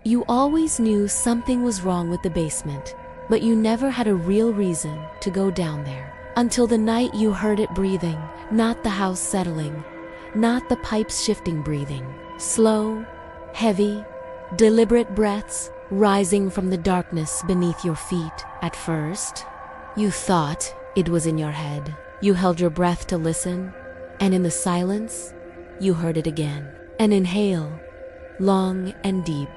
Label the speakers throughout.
Speaker 1: You always knew something was wrong with the basement, but you never had a real reason to go down there. Until the night you heard it breathing, not the house settling, not the pipes shifting breathing. Slow, heavy, deliberate breaths rising from the darkness beneath your feet. At first, you thought it was in your head. You held your breath to listen, and in the silence, you heard it again. An inhale, long and deep,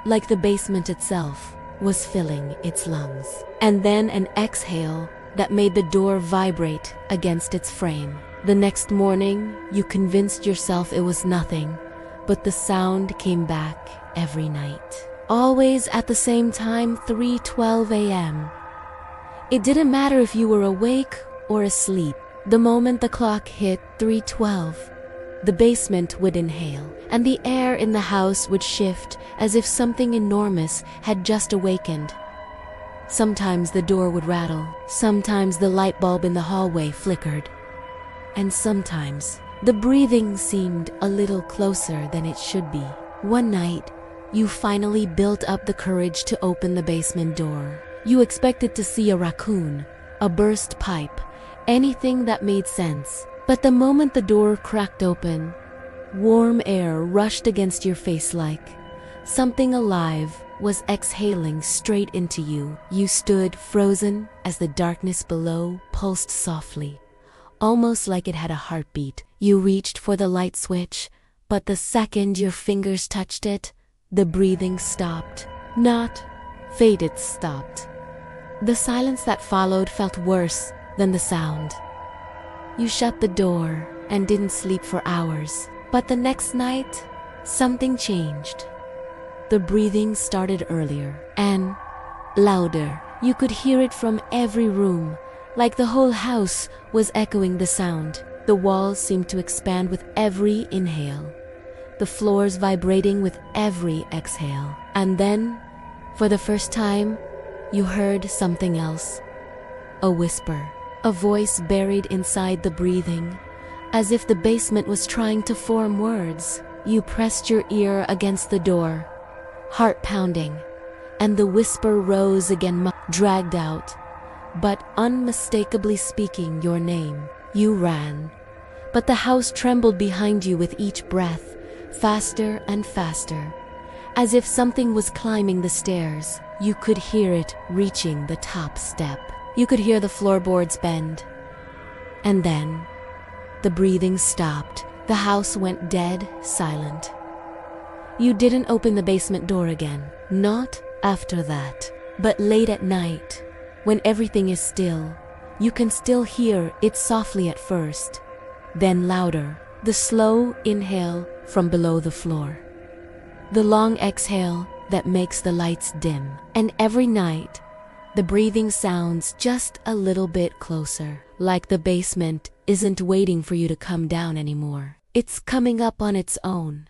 Speaker 1: like the basement itself was filling its lungs. And then an exhale that made the door vibrate against its frame. The next morning, you convinced yourself it was nothing, but the sound came back every night. Always at the same time, 3:12 a.m. It didn't matter if you were awake or asleep. The moment the clock hit 3:12, the basement would inhale, and the air in the house would shift as if something enormous had just awakened. Sometimes the door would rattle, sometimes the light bulb in the hallway flickered, and sometimes the breathing seemed a little closer than it should be. One night, you finally built up the courage to open the basement door. You expected to see a raccoon, a burst pipe, anything that made sense. But the moment the door cracked open, warm air rushed against your face like something alive was exhaling straight into you. You stood frozen as the darkness below pulsed softly, almost like it had a heartbeat. You reached for the light switch, but the second your fingers touched it, the breathing stopped. Not faded, stopped. The silence that followed felt worse than the sound. You shut the door and didn't sleep for hours. But the next night, something changed. The breathing started earlier and louder. You could hear it from every room, like the whole house was echoing the sound. The walls seemed to expand with every inhale, the floors vibrating with every exhale. And then, for the first time, you heard something else. A whisper. A voice buried inside the breathing, as if the basement was trying to form words. You pressed your ear against the door, heart pounding, and the whisper rose again, dragged out, but unmistakably speaking your name. You ran, but the house trembled behind you with each breath, faster and faster, as if something was climbing the stairs. You could hear it reaching the top step. You could hear the floorboards bend. And then, the breathing stopped. The house went dead silent. You didn't open the basement door again. Not after that. But late at night, when everything is still, you can still hear it softly at first, then louder. The slow inhale from below the floor. The long exhale that makes the lights dim. And every night, the breathing sounds just a little bit closer, like the basement isn't waiting for you to come down anymore. It's coming up on its own.